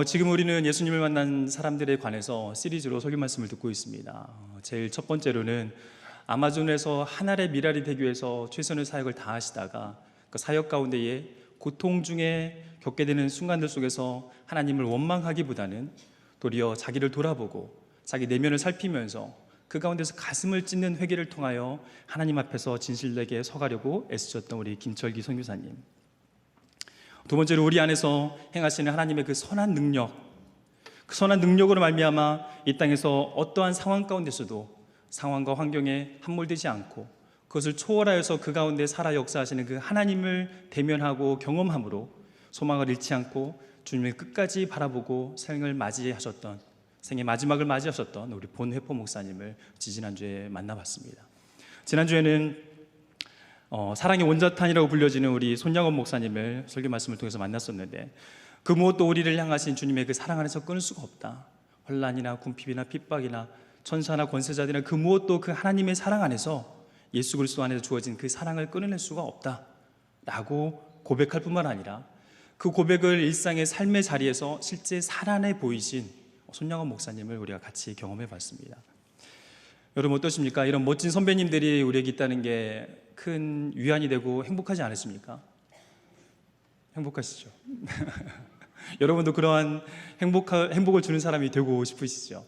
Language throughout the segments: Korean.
지금 우리는 예수님을 만난 사람들에 관해서 시리즈로 설교 말씀을 듣고 있습니다. 제일 첫 번째로는 아마존에서 한 알의 미랄이 되기 위해서 최선의 사역을 다하시다가 그 사역 가운데에 고통 중에 겪게 되는 순간들 속에서 하나님을 원망하기보다는 도리어 자기를 돌아보고 자기 내면을 살피면서 그 가운데서 가슴을 찢는 회개를 통하여 하나님 앞에서 진실되게 서가려고 애쓰셨던 우리 김철기 선교사님. 두 번째로 우리 안에서 행하시는 하나님의 그 선한 능력, 그 선한 능력으로 말미암아 이 땅에서 어떠한 상황 가운데서도 상황과 환경에 함몰되지 않고 그것을 초월하여서 그 가운데 살아 역사하시는 그 하나님을 대면하고 경험함으로 소망을 잃지 않고 주님을 끝까지 바라보고 생을 맞이하셨던, 생의 마지막을 맞이하셨던 우리 본회포 목사님을 지지난주에 만나봤습니다. 지난주에는 사랑의 원자탄이라고 불려지는 우리 손양원 목사님을 설교 말씀을 통해서 만났었는데, 그 무엇도 우리를 향하신 주님의 그 사랑 안에서 끊을 수가 없다. 환난이나 궁핍이나 핍박이나 천사나 권세자들이나 그 무엇도 그 하나님의 사랑 안에서, 예수 그리스도 안에서 주어진 그 사랑을 끊어낼 수가 없다 라고 고백할 뿐만 아니라 그 고백을 일상의 삶의 자리에서 실제 살아내 보이신 손양원 목사님을 우리가 같이 경험해 봤습니다. 여러분 어떠십니까? 이런 멋진 선배님들이 우리에게 있다는 게 큰 위안이 되고 행복하지 않으십니까? 행복하시죠? 여러분도 그러한 행복을 주는 사람이 되고 싶으시죠?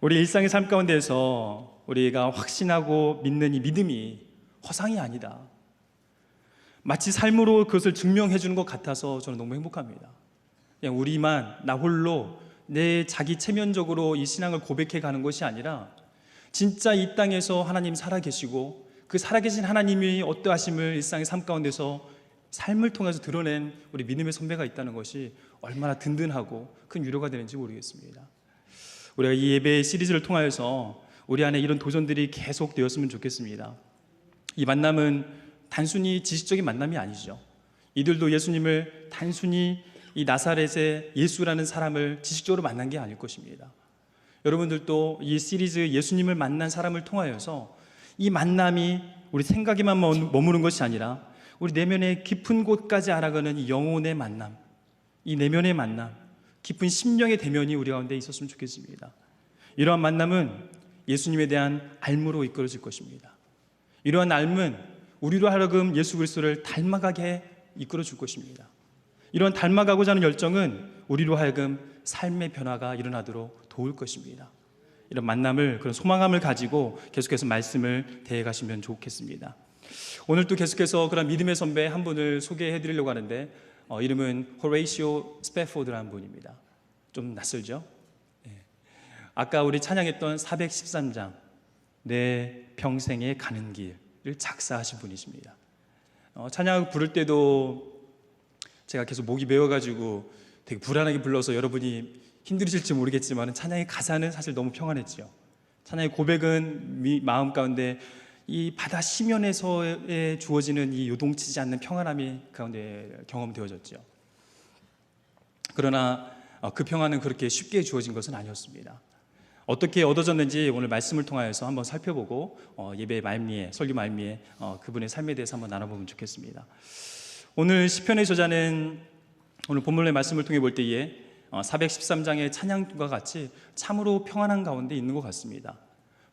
우리 일상의 삶 가운데서 우리가 확신하고 믿는 이 믿음이 허상이 아니다, 마치 삶으로 그것을 증명해 주는 것 같아서 저는 너무 행복합니다. 그냥 우리만 나 홀로 내 자기 체면적으로 이 신앙을 고백해 가는 것이 아니라 진짜 이 땅에서 하나님 살아계시고 그 살아계신 하나님이 어떠하심을 일상의 삶 가운데서 삶을 통해서 드러낸 우리 믿음의 선배가 있다는 것이 얼마나 든든하고 큰 위로가 되는지 모르겠습니다. 우리가 이 예배 시리즈를 통하여서 우리 안에 이런 도전들이 계속 되었으면 좋겠습니다. 이 만남은 단순히 지식적인 만남이 아니죠. 이들도 예수님을 단순히 이 나사렛의 예수라는 사람을 지식적으로 만난 게 아닐 것입니다. 여러분들도 이 시리즈 예수님을 만난 사람을 통하여서 이 만남이 우리 생각에만 머무는 것이 아니라 우리 내면의 깊은 곳까지 알아가는 이 영혼의 만남, 이 내면의 만남, 깊은 심령의 대면이 우리 가운데 있었으면 좋겠습니다. 이러한 만남은 예수님에 대한 알므로 이끌어질 것입니다. 이러한 알은 우리로 하여금 예수 그리스도를 닮아가게 이끌어 줄 것입니다. 이런 닮아가고자 하는 열정은 우리로 하여금 삶의 변화가 일어나도록 도울 것입니다. 이런 만남을, 그런 소망함을 가지고 계속해서 말씀을 대해가시면 좋겠습니다. 오늘 또 계속해서 그런 믿음의 선배 한 분을 소개해 드리려고 하는데, 이름은 호레이시오 스패포드라는 분입니다. 좀 낯설죠? 아까 우리 찬양했던 413장 내 평생에 가는 길을 작사하신 분이십니다. 찬양 부를 때도 제가 계속 목이 메어가지고 되게 불안하게 불러서 여러분이 힘들으실지 모르겠지만 찬양의 가사는 사실 너무 평안했죠. 찬양의 고백은 마음 가운데 이 바다 심연에서에 주어지는 이 요동치지 않는 평안함이 가운데 경험되어졌죠. 그러나 그 평안은 그렇게 쉽게 주어진 것은 아니었습니다. 어떻게 얻어졌는지 오늘 말씀을 통하여서 한번 살펴보고 예배 말미에, 설교 말미에 그분의 삶에 대해서 한번 나눠보면 좋겠습니다. 오늘 시편의 저자는 오늘 본문의 말씀을 통해 볼 때에 413장의 찬양과 같이 참으로 평안한 가운데 있는 것 같습니다.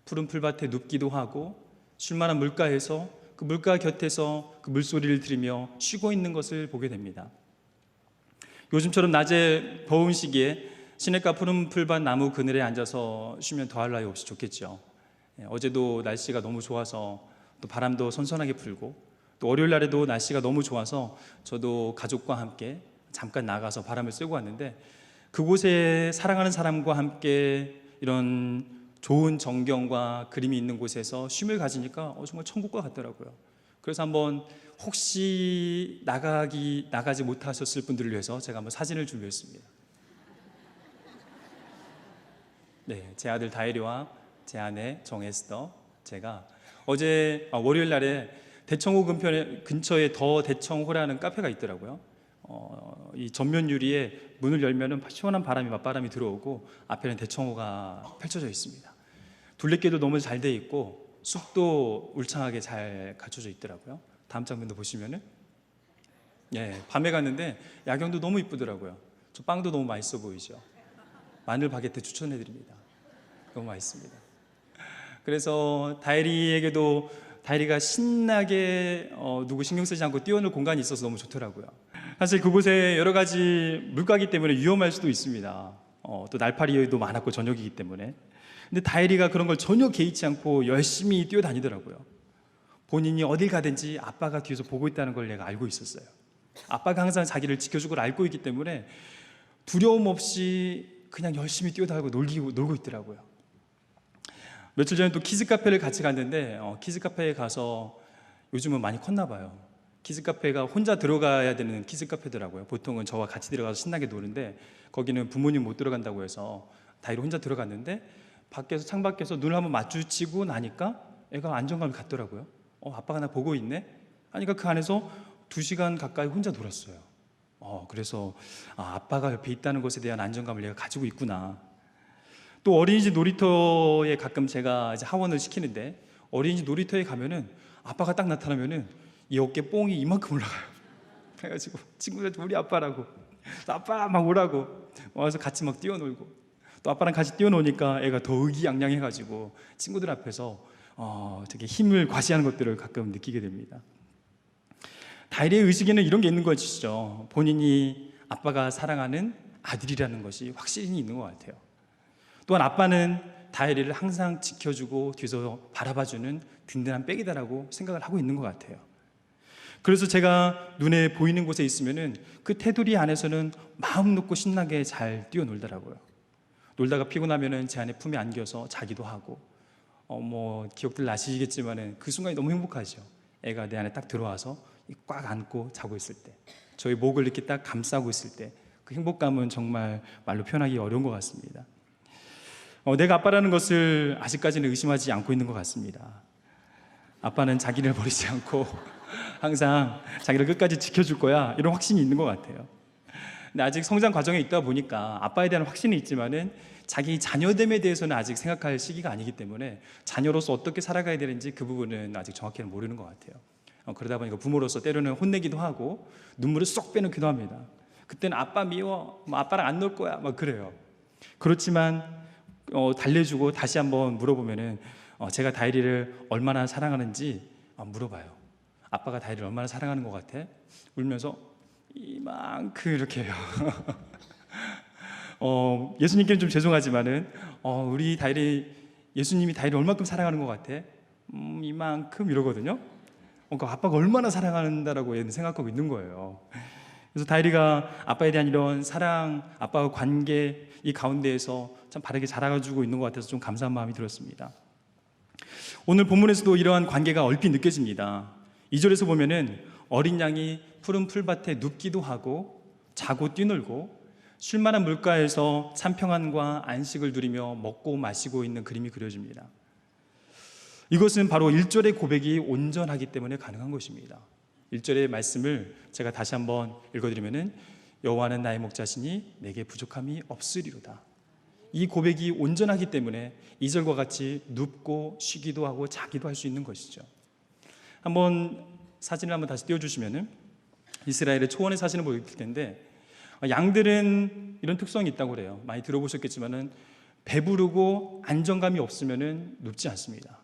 푸른 풀밭에 눕기도 하고 쉴만한 물가에서 그 물가 곁에서 그 물소리를 들으며 쉬고 있는 것을 보게 됩니다. 요즘처럼 낮에 더운 시기에 시냇가 푸른 풀밭 나무 그늘에 앉아서 쉬면 더할 나위 없이 좋겠죠. 어제도 날씨가 너무 좋아서 또 바람도 선선하게 불고 또 월요일 날에도 날씨가 너무 좋아서 저도 가족과 함께 잠깐 나가서 바람을 쐬고 왔는데, 그곳에 사랑하는 사람과 함께 이런 좋은 전경과 그림이 있는 곳에서 쉼을 가지니까 정말 천국과 같더라고요. 그래서 한번 혹시 나가지 못하셨을 분들을 위해서 제가 한번 사진을 준비했습니다. 네, 제 아들 다혜리와 제 아내 정에스더, 제가 어제 월요일 날에 대청호 근처에 더 대청호라는 카페가 있더라고요. 이 전면 유리에 문을 열면은 시원한 맞바람이 들어오고 앞에는 대청호가 펼쳐져 있습니다. 둘레길도 너무 잘 돼 있고 숲도 울창하게 잘 갖춰져 있더라고요. 다음 장면도 보시면은 밤에 갔는데 야경도 너무 이쁘더라고요. 저 빵도 너무 맛있어 보이죠? 마늘 바게트 추천해드립니다. 너무 맛있습니다. 그래서 다이리가 신나게 누구 신경 쓰지 않고 뛰어놀 공간이 있어서 너무 좋더라고요. 사실 그곳에 여러 가지 물가기 때문에 위험할 수도 있습니다. 또 날파리도 많았고 저녁이기 때문에. 근데 다이리가 그런 걸 전혀 개의치 않고 열심히 뛰어다니더라고요. 본인이 어딜 가든지 아빠가 뒤에서 보고 있다는 걸 내가 알고 있었어요. 아빠가 항상 자기를 지켜주고 알고 있기 때문에 두려움 없이 그냥 열심히 뛰어다니고 놀고 있더라고요. 며칠 전에 또 키즈 카페를 같이 갔는데 키즈 카페에 가서 요즘은 많이 컸나 봐요. 키즈 카페가 혼자 들어가야 되는 키즈 카페더라고요. 보통은 저와 같이 들어가서 신나게 노는데 거기는 부모님 못 들어간다고 해서 다이로 혼자 들어갔는데 창밖에서 눈을 한번 마주치고 나니까 애가 안정감을 갖더라고요. 아빠가 나 보고 있네? 하니까 그 안에서 2시간 가까이 혼자 놀았어요. 그래서 아빠가 옆에 있다는 것에 대한 안정감을 내가 가지고 있구나. 또 어린이집 놀이터에 가끔 제가 이제 하원을 시키는데 어린이집 놀이터에 가면은 아빠가 딱 나타나면은 이 어깨 뽕이 이만큼 올라가요. 그래가지고 친구들한테 우리 아빠라고, 또 아빠 막 오라고 와서 같이 막 뛰어놀고, 또 아빠랑 같이 뛰어노니까 애가 더 의기양양해가지고 친구들 앞에서 되게 힘을 과시하는 것들을 가끔 느끼게 됩니다. 다이리의 의식에는 이런 게 있는 것이죠. 본인이 아빠가 사랑하는 아들이라는 것이 확실히 있는 것 같아요. 또한 아빠는 다이리를 항상 지켜주고 뒤에서 바라봐주는 든든한 백이다라고 생각을 하고 있는 것 같아요. 그래서 제가 눈에 보이는 곳에 있으면은 그 테두리 안에서는 마음 놓고 신나게 잘 뛰어놀더라고요. 놀다가 피곤하면은 제 안에 품에 안겨서 자기도 하고, 기억들 나시겠지만은 그 순간이 너무 행복하죠. 애가 내 안에 딱 들어와서 꽉 안고 자고 있을 때, 저희 목을 이렇게 딱 감싸고 있을 때, 그 행복감은 정말 말로 표현하기 어려운 것 같습니다. 내가 아빠라는 것을 아직까지는 의심하지 않고 있는 것 같습니다. 아빠는 자기를 버리지 않고 항상 자기를 끝까지 지켜줄 거야, 이런 확신이 있는 것 같아요. 근데 아직 성장 과정에 있다 보니까 아빠에 대한 확신이 있지만은 자기 자녀됨에 대해서는 아직 생각할 시기가 아니기 때문에 자녀로서 어떻게 살아가야 되는지 그 부분은 아직 정확히는 모르는 것 같아요. 그러다 보니까 부모로서 때로는 혼내기도 하고 눈물을 쏙 빼놓기도 합니다. 그때는 아빠 미워, 아빠랑 안 놀 거야, 막 그래요. 그렇지만 달래주고 다시 한번 물어보면은 제가 다이리를 얼마나 사랑하는지 물어봐요. 아빠가 다이리를 얼마나 사랑하는 것 같아? 울면서 이만큼 이렇게 해요. 예수님께는 좀 죄송하지만은 우리 다이리, 예수님이 다이리를 얼마큼 사랑하는 것 같아? 이만큼 이러거든요. 그러니까 아빠가 얼마나 사랑한다라고 얘는 생각하고 있는 거예요. 그래서 다이리가 아빠에 대한 이런 사랑, 아빠와 관계 이 가운데에서 참 바르게 자라가지고 있는 것 같아서 좀 감사한 마음이 들었습니다. 오늘 본문에서도 이러한 관계가 얼핏 느껴집니다. 2절에서 보면은 어린 양이 푸른 풀밭에 눕기도 하고 자고 뛰놀고 쉴만한 물가에서 참 평안과 안식을 누리며 먹고 마시고 있는 그림이 그려집니다. 이것은 바로 1절의 고백이 온전하기 때문에 가능한 것입니다. 1절의 말씀을 제가 다시 한번 읽어드리면은 여호와는 나의 목자시니 내게 부족함이 없으리로다. 이 고백이 온전하기 때문에 2절과 같이 눕고 쉬기도 하고 자기도 할 수 있는 것이죠. 한번 사진을 한번 다시 띄워주시면은 이스라엘의 초원의 사진을 보일 텐데 양들은 이런 특성이 있다고 그래요. 많이 들어보셨겠지만은 배부르고 안정감이 없으면은 눕지 않습니다.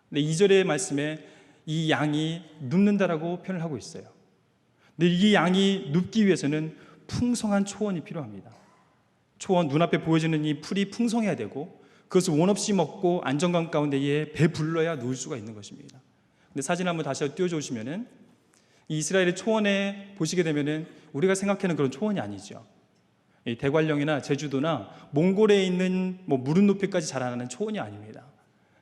근데 2절의 말씀에 이 양이 눕는다라고 표현을 하고 있어요. 근데 이 양이 눕기 위해서는 풍성한 초원이 필요합니다. 초원, 눈앞에 보여지는 이 풀이 풍성해야 되고 그것을 원 없이 먹고 안정감 가운데에 배불러야 누울 수가 있는 것입니다. 근데 사진 한번 다시 띄워주시면은 이 이스라엘의 초원에 보시게 되면은 우리가 생각하는 그런 초원이 아니죠. 이 대관령이나 제주도나 몽골에 있는 무릎 높이까지 자라나는 초원이 아닙니다.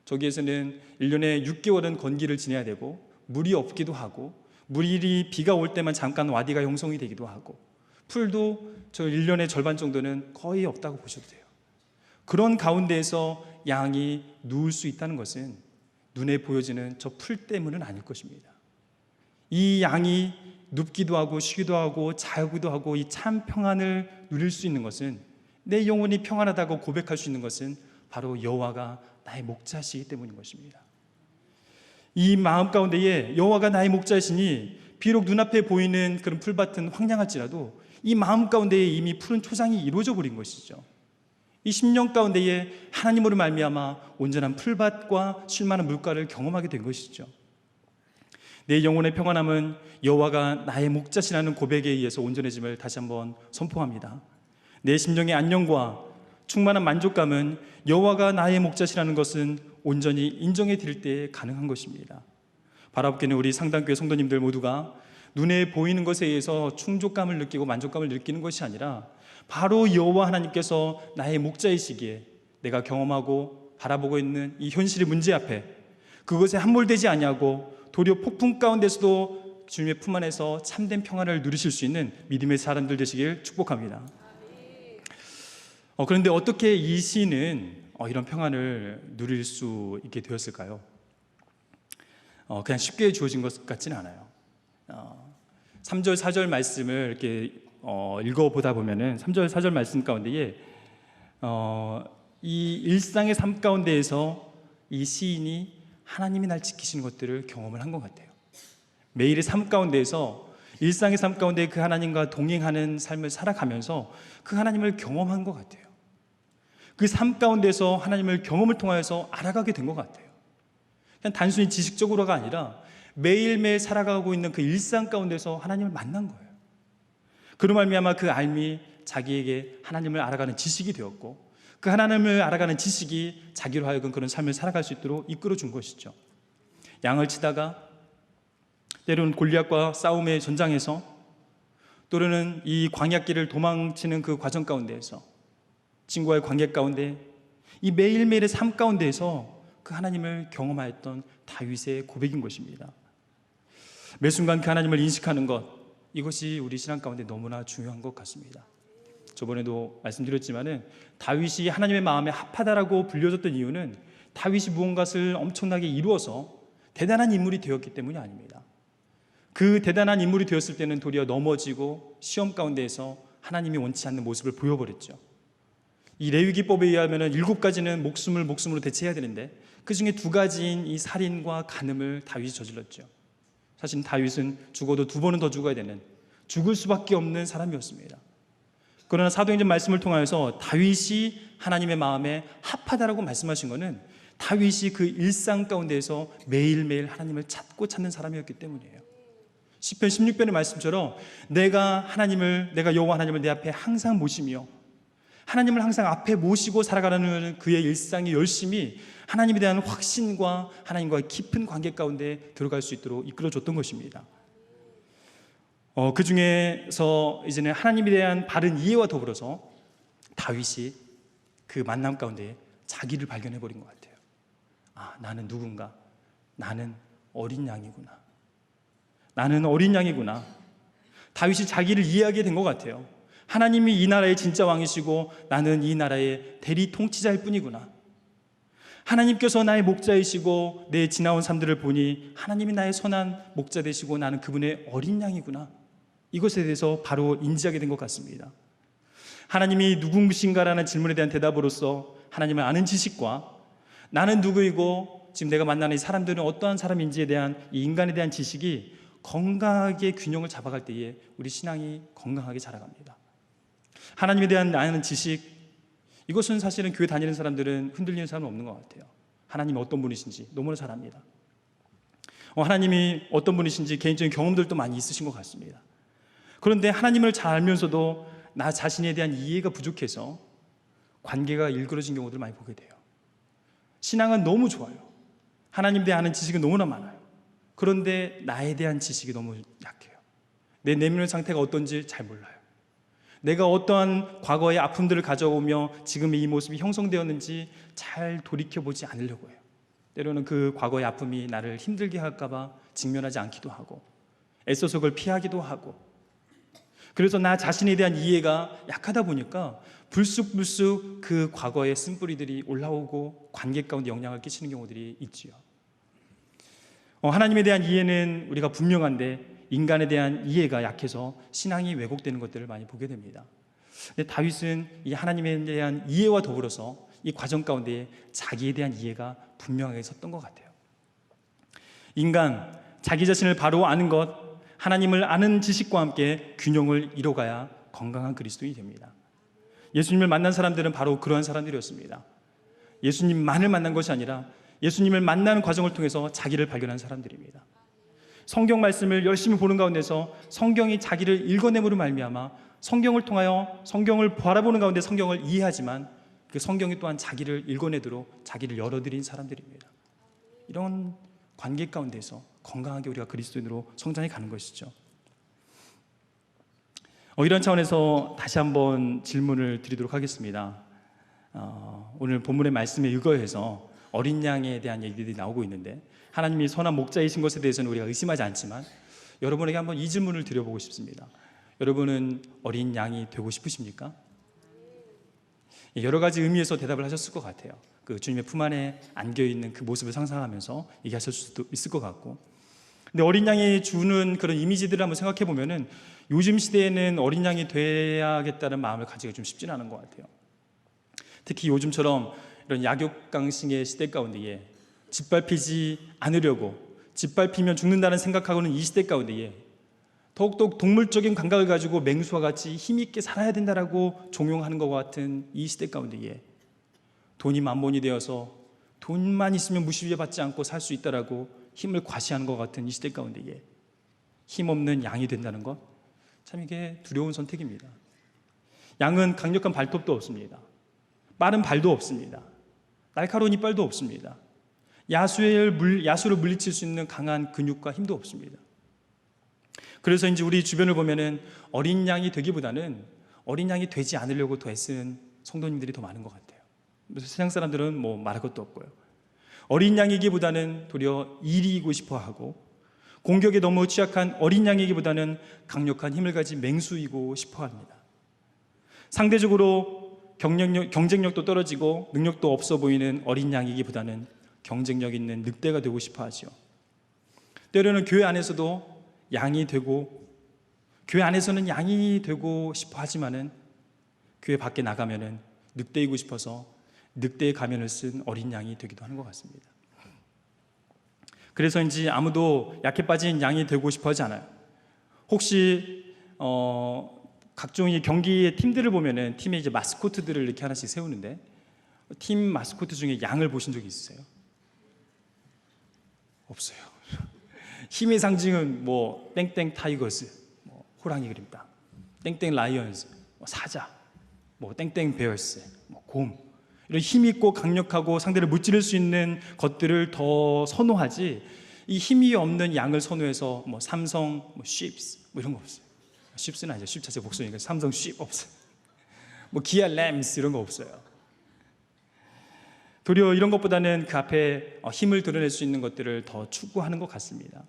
저기에서는 1년에 6개월은 건기를 지내야 되고 물이 없기도 하고 물이 비가 올 때만 잠깐 와디가 형성이 되기도 하고 풀도 저 1년의 절반 정도는 거의 없다고 보셔도 돼요. 그런 가운데에서 양이 누울 수 있다는 것은 눈에 보여지는 저 풀 때문은 아닐 것입니다. 이 양이 눕기도 하고 쉬기도 하고 자기도 하고 이 참 평안을 누릴 수 있는 것은, 내 영혼이 평안하다고 고백할 수 있는 것은 바로 여호와가 나의 목자시기 때문인 것입니다. 이 마음 가운데에 여호와가 나의 목자시니 비록 눈앞에 보이는 그런 풀밭은 황량할지라도 이 마음 가운데에 이미 푸른 초장이 이루어져 버린 것이죠. 이 심령 가운데에 하나님으로 말미암아 온전한 풀밭과 쉴만한 물가를 경험하게 된 것이죠. 내 영혼의 평안함은 여호와가 나의 목자시라는 고백에 의해서 온전해짐을 다시 한번 선포합니다. 내 심령의 안녕과 충만한 만족감은 여호와가 나의 목자시라는 것은 온전히 인정해 드릴 때 가능한 것입니다. 바라보기는 우리 상당교회 성도님들 모두가 눈에 보이는 것에 의해서 충족감을 느끼고 만족감을 느끼는 것이 아니라 바로 여호와 하나님께서 나의 목자이시기에 내가 경험하고 바라보고 있는 이 현실의 문제 앞에 그것에 함몰되지 아니하고 도리어 폭풍 가운데서도 주님의 품 안에서 참된 평안을 누리실 수 있는 믿음의 사람들 되시길 축복합니다. 그런데 어떻게 이 시인은 이런 평안을 누릴 수 있게 되었을까요? 그냥 쉽게 주어진 것 같지는 않아요. 3절 4절 말씀을 이렇게 읽어보다 보면은 3절 4절 말씀 가운데에 이 일상의 삶 가운데에서 이 시인이 하나님이 날 지키시는 것들을 경험을 한 것 같아요. 매일의 삶 가운데에서 일상의 삶 가운데 그 하나님과 동행하는 삶을 살아가면서 그 하나님을 경험한 것 같아요. 그 삶 가운데서 하나님을 경험을 통하여서 알아가게 된 것 같아요. 그냥 단순히 지식적으로가 아니라 매일매일 살아가고 있는 그 일상 가운데서 하나님을 만난 거예요. 그로 말미암아 그 알미 자기에게 하나님을 알아가는 지식이 되었고 그 하나님을 알아가는 지식이 자기로 하여금 그런 삶을 살아갈 수 있도록 이끌어준 것이죠. 양을 치다가 때로는 골리앗과 싸움의 전장에서 또는 이 광야길을 도망치는 그 과정 가운데에서 친구와의 관계 가운데 이 매일매일의 삶 가운데에서 그 하나님을 경험하였던 다윗의 고백인 것입니다. 매 순간 그 하나님을 인식하는 것, 이것이 우리 신앙 가운데 너무나 중요한 것 같습니다. 저번에도 말씀드렸지만은 다윗이 하나님의 마음에 합하다라고 불려졌던 이유는 다윗이 무언가를 엄청나게 이루어서 대단한 인물이 되었기 때문이 아닙니다. 그 대단한 인물이 되었을 때는 도리어 넘어지고 시험 가운데에서 하나님이 원치 않는 모습을 보여버렸죠. 이 레위기법에 의하면 7가지는 목숨으로 대체해야 되는데 그 중에 2가지인 이 살인과 간음을 다윗이 저질렀죠. 사실 다윗은 죽어도 2번은 더 죽어야 되는 죽을 수밖에 없는 사람이었습니다. 그러나 사도행전 말씀을 통하여서 다윗이 하나님의 마음에 합하다라고 말씀하신 것은 다윗이 그 일상 가운데에서 매일매일 하나님을 찾는 사람이었기 때문이에요. 시편 16편의 말씀처럼 내가 여호와 하나님을 내 앞에 항상 모시며 하나님을 항상 앞에 모시고 살아가는 그의 일상이 열심히 하나님에 대한 확신과 하나님과의 깊은 관계 가운데 들어갈 수 있도록 이끌어줬던 것입니다. 그 중에서 이제는 하나님에 대한 바른 이해와 더불어서 다윗이 그 만남 가운데 자기를 발견해 버린 것 같아요. 나는 누군가? 나는 어린 양이구나. 나는 어린 양이구나. 다윗이 자기를 이해하게 된 것 같아요. 하나님이 이 나라의 진짜 왕이시고 나는 이 나라의 대리 통치자일 뿐이구나. 하나님께서 나의 목자이시고 내 지나온 삶들을 보니 하나님이 나의 선한 목자 되시고 나는 그분의 어린 양이구나. 이것에 대해서 바로 인지하게 된 것 같습니다. 하나님이 누구신가라는 질문에 대한 대답으로서 하나님을 아는 지식과 나는 누구이고 지금 내가 만나는 이 사람들은 어떠한 사람인지에 대한 이 인간에 대한 지식이 건강하게 균형을 잡아갈 때에 우리 신앙이 건강하게 자라갑니다. 하나님에 대한 아는 지식, 이것은 사실은 교회 다니는 사람들은 흔들리는 사람은 없는 것 같아요. 하나님이 어떤 분이신지 너무나 잘 압니다. 하나님이 어떤 분이신지 개인적인 경험들도 많이 있으신 것 같습니다. 그런데 하나님을 잘 알면서도 나 자신에 대한 이해가 부족해서 관계가 일그러진 경우들을 많이 보게 돼요. 신앙은 너무 좋아요. 하나님에 대한 아는 지식은 너무나 많아요. 그런데 나에 대한 지식이 너무 약해요. 내 내면의 상태가 어떤지 잘 몰라요. 내가 어떠한 과거의 아픔들을 가져오며 지금의 이 모습이 형성되었는지 잘 돌이켜보지 않으려고 해요. 때로는 그 과거의 아픔이 나를 힘들게 할까 봐 직면하지 않기도 하고 애써서 그걸 피하기도 하고, 그래서 나 자신에 대한 이해가 약하다 보니까 불쑥불쑥 그 과거의 쓴뿌리들이 올라오고 관계 가운데 영향을 끼치는 경우들이 있지요. 하나님에 대한 이해는 우리가 분명한데 인간에 대한 이해가 약해서 신앙이 왜곡되는 것들을 많이 보게 됩니다. 근데 다윗은 이 하나님에 대한 이해와 더불어서 이 과정 가운데 자기에 대한 이해가 분명하게 섰던 것 같아요. 인간, 자기 자신을 바로 아는 것, 하나님을 아는 지식과 함께 균형을 이뤄가야 건강한 그리스도인이 됩니다. 예수님을 만난 사람들은 바로 그러한 사람들이었습니다. 예수님만을 만난 것이 아니라 예수님을 만나는 과정을 통해서 자기를 발견한 사람들입니다. 성경 말씀을 열심히 보는 가운데서 성경이 자기를 읽어냄으로 말미암아 성경을 통하여 성경을 바라보는 가운데 성경을 이해하지만 그 성경이 또한 자기를 읽어내도록 자기를 열어드린 사람들입니다. 이런 관계 가운데서 건강하게 우리가 그리스도인으로 성장해 가는 것이죠. 이런 차원에서 다시 한번 질문을 드리도록 하겠습니다. 오늘 본문의 말씀에 의거해서 어린 양에 대한 얘기들이 나오고 있는데 하나님이 선한 목자이신 것에 대해서는 우리가 의심하지 않지만 여러분에게 한번 이 질문을 드려보고 싶습니다. 여러분은 어린 양이 되고 싶으십니까? 여러 가지 의미에서 대답을 하셨을 것 같아요. 그 주님의 품 안에 안겨있는 그 모습을 상상하면서 얘기하실 수도 있을 것 같고, 근데 어린 양이 주는 그런 이미지들을 한번 생각해 보면은 요즘 시대에는 어린 양이 돼야겠다는 마음을 가지기가 좀 쉽지는 않은 것 같아요. 특히 요즘처럼 이런 약육강식의 시대 가운데에 짓밟히지 않으려고, 짓밟히면 죽는다는 생각하고는 이 시대 가운데에 더욱더 동물적인 감각을 가지고 맹수와 같이 힘있게 살아야 된다라고 종용하는 것 같은 이 시대 가운데에 돈이 만본이 되어서 돈만 있으면 무시받지 않고 살 수 있다라고 힘을 과시하는 것 같은 이 시대 가운데에 힘없는 양이 된다는 것, 참 이게 두려운 선택입니다. 양은 강력한 발톱도 없습니다. 빠른 발도 없습니다. 날카로운 이빨도 없습니다. 야수를 물리칠 수 있는 강한 근육과 힘도 없습니다. 그래서 이제 우리 주변을 보면은 어린 양이 되기보다는 어린 양이 되지 않으려고 더 애쓰는 성도님들이 더 많은 것 같아요. 그래서 세상 사람들은 뭐 말할 것도 없고요. 어린 양이기보다는 도리어 이리고 싶어 하고, 공격에 너무 취약한 어린 양이기보다는 강력한 힘을 가진 맹수이고 싶어 합니다. 상대적으로 경쟁력도 떨어지고 능력도 없어 보이는 어린 양이기보다는 경쟁력 있는 늑대가 되고 싶어 하죠. 때로는 교회 안에서도 양이 되고, 교회 안에서는 양이 되고 싶어 하지만은 교회 밖에 나가면은 늑대이고 싶어서 늑대의 가면을 쓴 어린 양이 되기도 하는 것 같습니다. 그래서인지 아무도 약해 빠진 양이 되고 싶어 하지 않아요. 혹시 각종 이 경기의 팀들을 보면은 팀에 이제 마스코트들을 이렇게 하나씩 세우는데 팀 마스코트 중에 양을 보신 적이 있으세요? 없어요. 힘의 상징은 뭐 땡땡 타이거스, 뭐 호랑이 그림자, 땡땡 라이언스, 뭐 사자, 뭐 땡땡 베어스, 뭐 곰, 이런 힘 있고 강력하고 상대를 무찌를 수 있는 것들을 더 선호하지, 이 힘이 없는 양을 선호해서 뭐 삼성, 뭐 쉽스, 뭐 이런 거 없어요. 쉽스는 아니죠. 쉽 자체 복수니까 삼성 쉽 없어요. 뭐 기아 램스 이런 거 없어요. 도리어 이런 것보다는 그 앞에 힘을 드러낼 수 있는 것들을 더 추구하는 것 같습니다.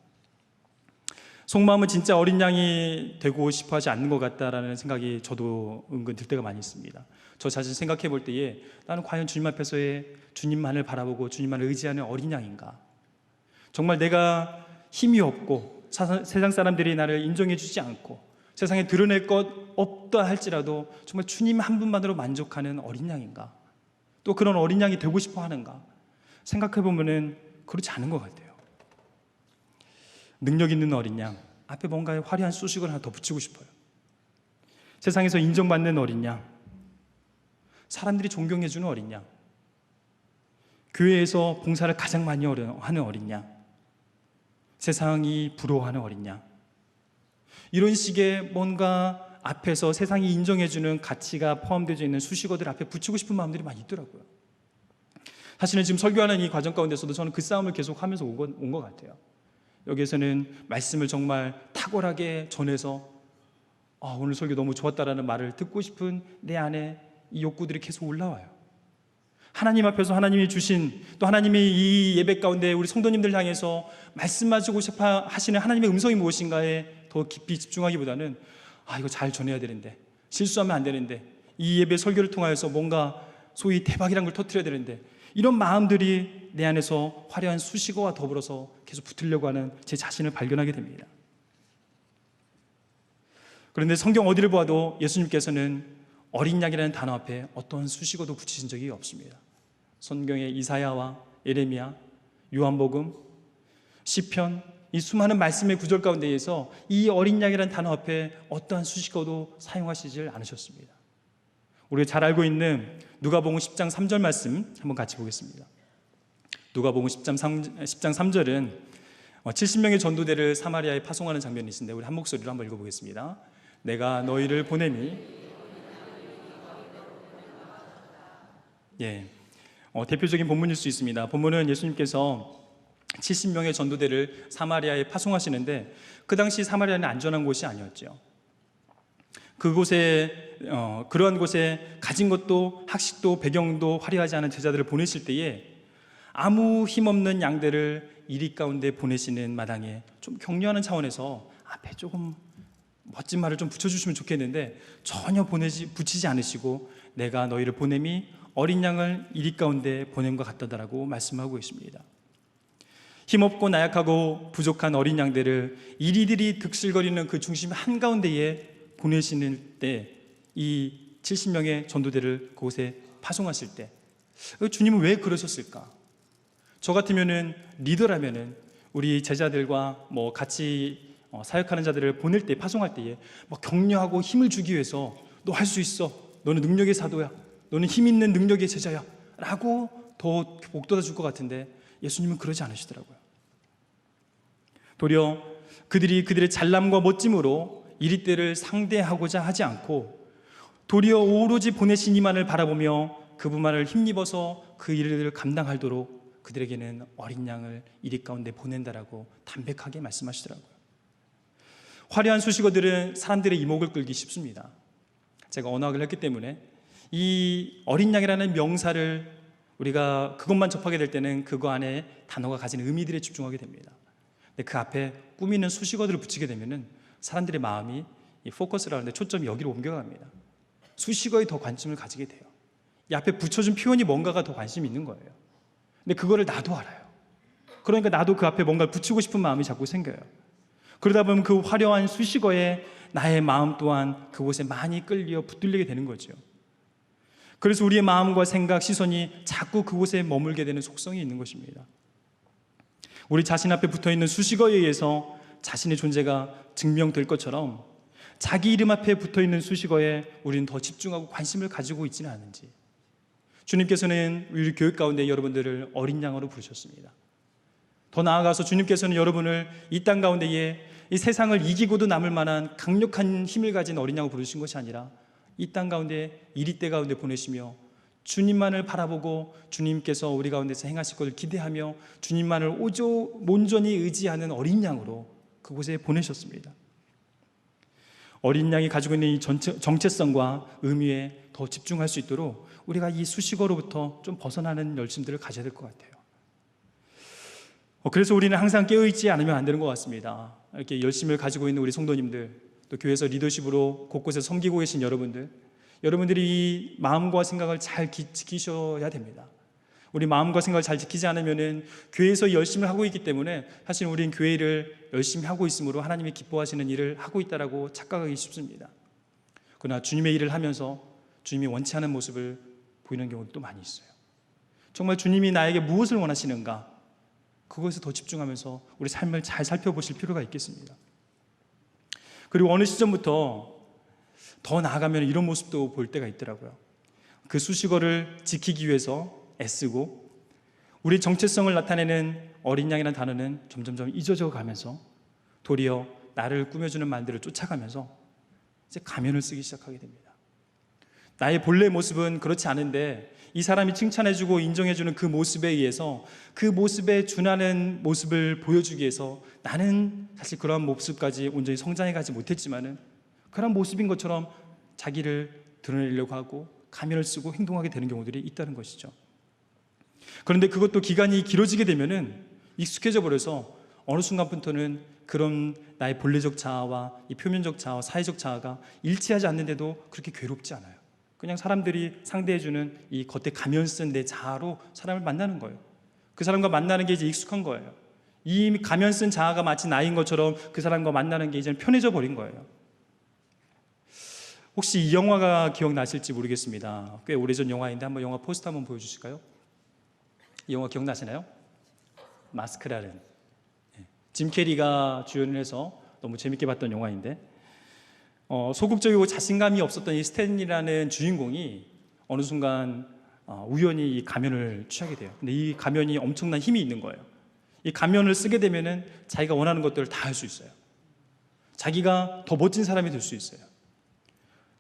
속마음은 진짜 어린 양이 되고 싶어 하지 않는 것 같다라는 생각이 저도 은근 들 때가 많이 있습니다. 저 자신 생각해 볼 때에 나는 과연 주님 앞에서의 주님만을 바라보고 주님만을 의지하는 어린 양인가? 정말 내가 힘이 없고 세상 사람들이 나를 인정해 주지 않고 세상에 드러낼 것 없다 할지라도 정말 주님 한 분만으로 만족하는 어린 양인가? 또 그런 어린 양이 되고 싶어 하는가? 생각해 보면은 그렇지 않은 것 같아요. 능력 있는 어린 양, 앞에 뭔가 화려한 수식을 하나 더 붙이고 싶어요. 세상에서 인정받는 어린 양, 사람들이 존경해주는 어린 양, 교회에서 봉사를 가장 많이 하는 어린 양, 세상이 부러워하는 어린 양, 이런 식의 뭔가 앞에서 세상이 인정해주는 가치가 포함되어 있는 수식어들 앞에 붙이고 싶은 마음들이 많이 있더라고요. 사실은 지금 설교하는 이 과정 가운데서도 저는 그 싸움을 계속 하면서 온 것 같아요. 여기에서는 말씀을 정말 탁월하게 전해서 오늘 설교 너무 좋았다라는 말을 듣고 싶은 내 안에 이 욕구들이 계속 올라와요. 하나님 앞에서 하나님이 주신, 또 하나님이 이 예배 가운데 우리 성도님들 향해서 말씀하시고 싶어 하시는 하나님의 음성이 무엇인가에 더 깊이 집중하기보다는 이거 잘 전해야 되는데, 실수하면 안 되는데, 이 예배 설교를 통하여서 뭔가 소위 대박이란 걸 터뜨려야 되는데, 이런 마음들이 내 안에서 화려한 수식어와 더불어서 계속 붙으려고 하는 제 자신을 발견하게 됩니다. 그런데 성경 어디를 보아도 예수님께서는 어린 양이라는 단어 앞에 어떤 수식어도 붙이신 적이 없습니다. 성경의 이사야와 예레미야, 요한복음, 시편, 이 수많은 말씀의 구절 가운데에서 이 어린 양이라는 단어 앞에 어떠한 수식어도 사용하시질 않으셨습니다. 우리가 잘 알고 있는 누가복음 10장 3절 말씀 한번 같이 보겠습니다. 누가복음 10장 3절은 70명의 전도대를 사마리아에 파송하는 장면이 있는데 우리 한 목소리로 한번 읽어보겠습니다. 내가 너희를 보내니 대표적인 본문일 수 있습니다. 본문은 예수님께서 70명의 전도대를 사마리아에 파송하시는데 그 당시 사마리아는 안전한 곳이 아니었죠. 그러한 곳에 가진 것도 학식도 배경도 화려하지 않은 제자들을 보내실 때에 아무 힘없는 양들을 이리 가운데 보내시는 마당에 좀 격려하는 차원에서 앞에 조금 멋진 말을 좀 붙여주시면 좋겠는데 전혀 붙이지 않으시고 내가 너희를 보냄이 어린 양을 이리 가운데 보낸 것 같다라고 말씀하고 있습니다. 힘없고 나약하고 부족한 어린 양들을 이리들이 득실거리는 그 중심 한가운데에 보내시는 때 이 70명의 전도대를 그곳에 파송하실 때 주님은 왜 그러셨을까? 저 같으면은 리더라면은 우리 제자들과 같이 사역하는 자들을 보낼 때 파송할 때에 격려하고 힘을 주기 위해서 너 할 수 있어, 너는 능력의 사도야, 너는 힘 있는 능력의 제자야 라고 더 복돋아 줄 것 같은데 예수님은 그러지 않으시더라고요. 도리어 그들의 잘남과 멋짐으로 이리 때를 상대하고자 하지 않고 도리어 오로지 보내신 이만을 바라보며 그분만을 힘입어서 그 일을 감당하도록 그들에게는 어린 양을 이리 가운데 보낸다라고 담백하게 말씀하시더라고요. 화려한 수식어들은 사람들의 이목을 끌기 쉽습니다. 제가 언어학을 했기 때문에 이 어린 양이라는 명사를 우리가 그것만 접하게 될 때는 그거 안에 단어가 가진 의미들에 집중하게 됩니다. 근데 그 앞에 꾸미는 수식어들을 붙이게 되면은 사람들의 마음이 이 포커스를 하는데 초점이 여기로 옮겨갑니다. 수식어에 더 관심을 가지게 돼요. 이 앞에 붙여준 표현이 뭔가가 더 관심이 있는 거예요. 근데 그거를 나도 알아요. 그러니까 나도 그 앞에 뭔가를 붙이고 싶은 마음이 자꾸 생겨요. 그러다 보면 그 화려한 수식어에 나의 마음 또한 그곳에 많이 끌려 붙들리게 되는 거죠. 그래서 우리의 마음과 생각, 시선이 자꾸 그곳에 머물게 되는 속성이 있는 것입니다. 우리 자신 앞에 붙어있는 수식어에 의해서 자신의 존재가 증명될 것처럼 자기 이름 앞에 붙어있는 수식어에 우리는 더 집중하고 관심을 가지고 있지는 않은지, 주님께서는 우리 교회 가운데 여러분들을 어린 양으로 부르셨습니다. 더 나아가서 주님께서는 여러분을 이 땅 가운데에 이 세상을 이기고도 남을 만한 강력한 힘을 가진 어린 양으로 부르신 것이 아니라 이 땅 가운데 이리때 가운데 보내시며 주님만을 바라보고 주님께서 우리 가운데서 행하실 것을 기대하며 주님만을 온전히 의지하는 어린 양으로 그곳에 보내셨습니다. 어린 양이 가지고 있는 이 정체성과 의미에 더 집중할 수 있도록 우리가 이 수식어로부터 좀 벗어나는 열심들을 가져야 될 것 같아요. 그래서 우리는 항상 깨어있지 않으면 안 되는 것 같습니다. 이렇게 열심을 가지고 있는 우리 성도님들, 또 교회에서 리더십으로 곳곳에 섬기고 계신 여러분들이 이 마음과 생각을 잘 지키셔야 됩니다. 우리 마음과 생각을 잘 지키지 않으면은 교회에서 열심히 하고 있기 때문에 사실 우리는 교회를 열심히 하고 있으므로 하나님이 기뻐하시는 일을 하고 있다라고 착각하기 쉽습니다. 그러나 주님의 일을 하면서 주님이 원치 않은 모습을 보이는 경우도 또 많이 있어요. 정말 주님이 나에게 무엇을 원하시는가, 그것에 더 집중하면서 우리 삶을 잘 살펴보실 필요가 있겠습니다. 그리고 어느 시점부터 더 나아가면 이런 모습도 볼 때가 있더라고요. 그 수식어를 지키기 위해서 애쓰고 우리 정체성을 나타내는 어린 양이라는 단어는 점점 잊어져 가면서 도리어 나를 꾸며주는 말들을 쫓아가면서 이제 가면을 쓰기 시작하게 됩니다. 나의 본래 모습은 그렇지 않은데 이 사람이 칭찬해주고 인정해주는 그 모습에 의해서 그 모습에 준하는 모습을 보여주기 위해서 나는 사실 그러한 모습까지 온전히 성장해가지 못했지만은 그런 모습인 것처럼 자기를 드러내려고 하고 가면을 쓰고 행동하게 되는 경우들이 있다는 것이죠. 그런데 그것도 기간이 길어지게 되면은 익숙해져 버려서 어느 순간부터는 그런 나의 본래적 자아와 이 표면적 자아와 사회적 자아가 일치하지 않는데도 그렇게 괴롭지 않아요. 그냥 사람들이 상대해주는 이 겉에 가면 쓴 내 자아로 사람을 만나는 거예요. 그 사람과 만나는 게 이제 익숙한 거예요. 이 가면 쓴 자아가 마치 나인 것처럼 그 사람과 만나는 게 이제 편해져 버린 거예요. 혹시 이 영화가 기억나실지 모르겠습니다. 꽤 오래전 영화인데 한번 영화 포스터 한번 보여주실까요? 이 영화 기억나시나요? 마스크라는. 짐 캐리가 주연을 해서 너무 재밌게 봤던 영화인데, 소극적이고 자신감이 없었던 이 스탠리라는 주인공이 어느 순간 우연히 이 가면을 취하게 돼요. 근데 이 가면이 엄청난 힘이 있는 거예요. 이 가면을 쓰게 되면은 자기가 원하는 것들을 다 할 수 있어요. 자기가 더 멋진 사람이 될 수 있어요.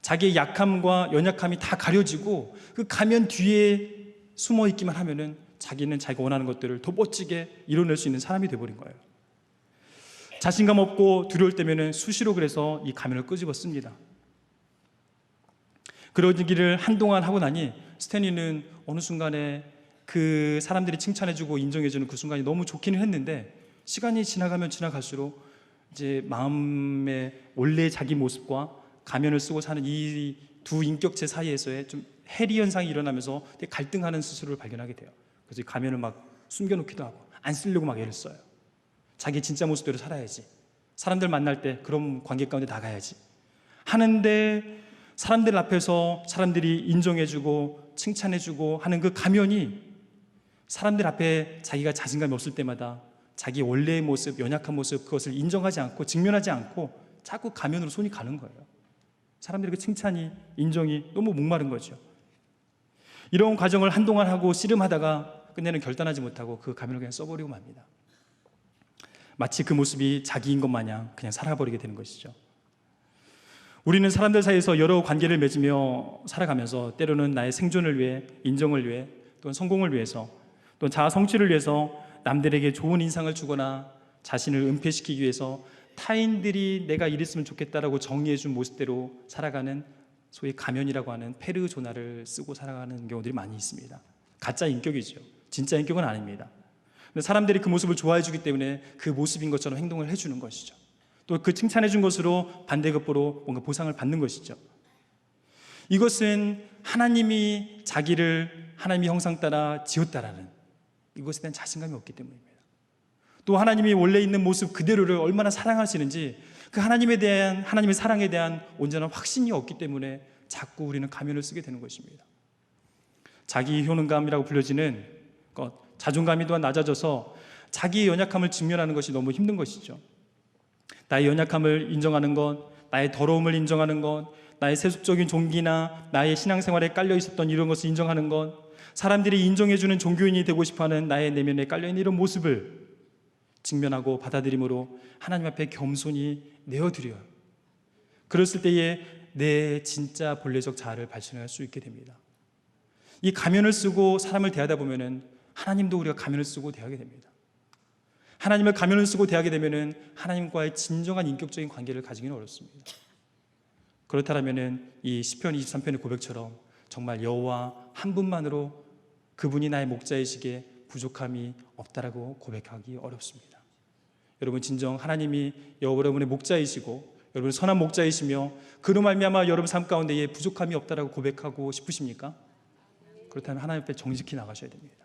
자기의 약함과 연약함이 다 가려지고 그 가면 뒤에 숨어 있기만 하면은 자기는 자기가 원하는 것들을 더 멋지게 이뤄낼 수 있는 사람이 되어버린 거예요. 자신감 없고 두려울 때면은 수시로 그래서 이 가면을 끄집어 씁니다. 그런 일을 한동안 하고 나니 스탠리는 어느 순간에 그 사람들이 칭찬해주고 인정해주는 그 순간이 너무 좋기는 했는데, 시간이 지나가면 지나갈수록 이제 마음의 원래 자기 모습과 가면을 쓰고 사는 이 두 인격체 사이에서의 좀 해리 현상이 일어나면서 되게 갈등하는 스스로를 발견하게 돼요. 그래서 이 가면을 막 숨겨놓기도 하고 안 쓰려고 막 애를 써요. 자기 진짜 모습대로 살아야지, 사람들 만날 때 그런 관계 가운데 나가야지 하는데, 사람들 앞에서 사람들이 인정해주고 칭찬해주고 하는 그 가면이 사람들 앞에 자기가 자신감이 없을 때마다 자기 원래의 모습, 연약한 모습, 그것을 인정하지 않고 직면하지 않고 자꾸 가면으로 손이 가는 거예요. 사람들의 그 칭찬이, 인정이 너무 목마른 거죠. 이런 과정을 한동안 하고 씨름하다가 끝내는 결단하지 못하고 그 가면을 그냥 써버리고 맙니다. 마치 그 모습이 자기인 것 마냥 그냥 살아버리게 되는 것이죠. 우리는 사람들 사이에서 여러 관계를 맺으며 살아가면서 때로는 나의 생존을 위해, 인정을 위해, 또는 성공을 위해서, 또는 자아 성취를 위해서 남들에게 좋은 인상을 주거나 자신을 은폐시키기 위해서 타인들이 내가 이랬으면 좋겠다라고 정의해준 모습대로 살아가는 소위 가면이라고 하는 페르소나를 쓰고 살아가는 경우들이 많이 있습니다. 가짜 인격이죠. 진짜 인격은 아닙니다. 근데 사람들이 그 모습을 좋아해 주기 때문에 그 모습인 것처럼 행동을 해주는 것이죠. 또 그 칭찬해 준 것으로 반대급부로 뭔가 보상을 받는 것이죠. 이것은 하나님이 자기를 하나님의 형상 따라 지었다라는 이것에 대한 자신감이 없기 때문입니다. 또 하나님이 원래 있는 모습 그대로를 얼마나 사랑하시는지 그 하나님에 대한, 하나님의 사랑에 대한 온전한 확신이 없기 때문에 자꾸 우리는 가면을 쓰게 되는 것입니다. 자기 효능감이라고 불려지는 것, 자존감이 또한 낮아져서 자기의 연약함을 직면하는 것이 너무 힘든 것이죠. 나의 연약함을 인정하는 것, 나의 더러움을 인정하는 것, 나의 세속적인 종기나 나의 신앙생활에 깔려 있었던 이런 것을 인정하는 것, 사람들이 인정해주는 종교인이 되고 싶어하는 나의 내면에 깔려있는 이런 모습을 직면하고 받아들임으로 하나님 앞에 겸손히 내어드려요. 그랬을 때에 내 진짜 본래적 자아를 발견할 수 있게 됩니다. 이 가면을 쓰고 사람을 대하다 보면은 하나님도 우리가 가면을 쓰고 대하게 됩니다. 하나님을 가면을 쓰고 대하게 되면은 하나님과의 진정한 인격적인 관계를 가지기는 어렵습니다. 그렇다면은 이 시편 23편의 고백처럼 정말 여호와 한 분만으로 그분이 나의 목자이시기에 부족함이 없다라고 고백하기 어렵습니다. 여러분, 진정 하나님이 여러분의 목자이시고 여러분 선한 목자이시며 그로 말미암아 여러분 삶 가운데에 부족함이 없다라고 고백하고 싶으십니까? 그렇다면 하나님 앞에 정직히 나가셔야 됩니다.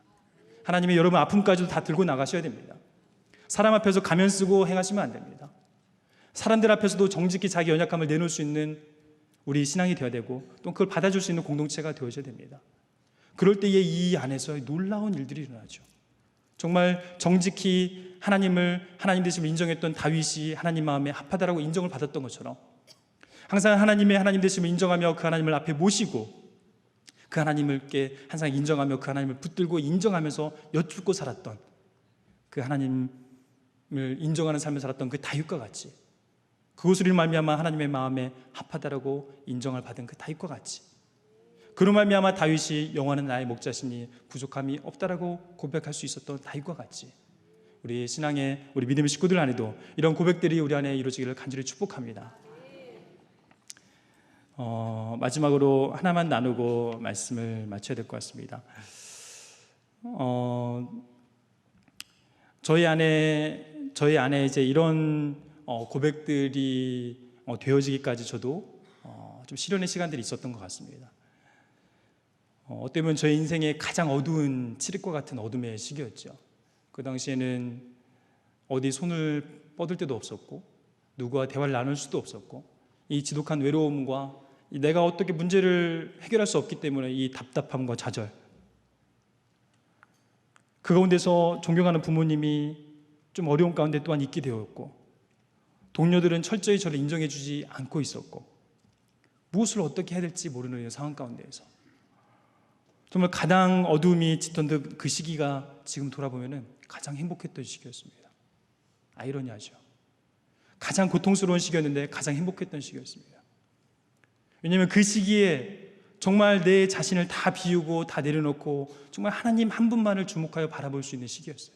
하나님이 여러분 아픔까지도 다 들고 나가셔야 됩니다. 사람 앞에서 가면 쓰고 행하시면 안 됩니다. 사람들 앞에서도 정직히 자기 연약함을 내놓을 수 있는 우리 신앙이 되어야 되고 또 그걸 받아줄 수 있는 공동체가 되어져야 됩니다. 그럴 때에 이 안에서 놀라운 일들이 일어나죠. 정말 정직히 하나님 되심을 인정했던 다윗이 하나님 마음에 합하다라고 인정을 받았던 것처럼 항상 하나님의 하나님 되심을 인정하며 그 하나님을 앞에 모시고 그 하나님을께 항상 인정하며 그 하나님을 붙들고 인정하면서 여쭙고 살았던 그 하나님을 인정하는 삶을 살았던 그 다윗과 같이 그것으로 말미암아 하나님의 마음에 합하다라고 인정을 받은 그 다윗과 같이 그로 말미암아 다윗이 여호와는 나의 목자시니 부족함이 없다라고 고백할 수 있었던 다윗과 같이 우리 신앙의 우리 믿음의 식구들 안에도 이런 고백들이 우리 안에 이루어지기를 간절히 축복합니다. 마지막으로 하나만 나누고 말씀을 마쳐야 될 것 같습니다. 저희 안에 이제 이런 고백들이 되어지기까지 저도 좀 시련의 시간들이 있었던 것 같습니다. 어떻게 보면 저희 인생의 가장 어두운 칠흑과 같은 어둠의 시기였죠. 그 당시에는 어디 손을 뻗을 데도 없었고 누구와 대화를 나눌 수도 없었고 이 지독한 외로움과 내가 어떻게 문제를 해결할 수 없기 때문에 이 답답함과 좌절 그 가운데서 존경하는 부모님이 좀 어려운 가운데 또한 있게 되었고, 동료들은 철저히 저를 인정해 주지 않고 있었고, 무엇을 어떻게 해야 될지 모르는 상황 가운데에서 정말 가장 어둠이 짙던 그 시기가 지금 돌아보면 가장 행복했던 시기였습니다. 아이러니하죠. 가장 고통스러운 시기였는데 가장 행복했던 시기였습니다. 왜냐하면 그 시기에 정말 내 자신을 다 비우고 다 내려놓고 정말 하나님 한 분만을 주목하여 바라볼 수 있는 시기였어요.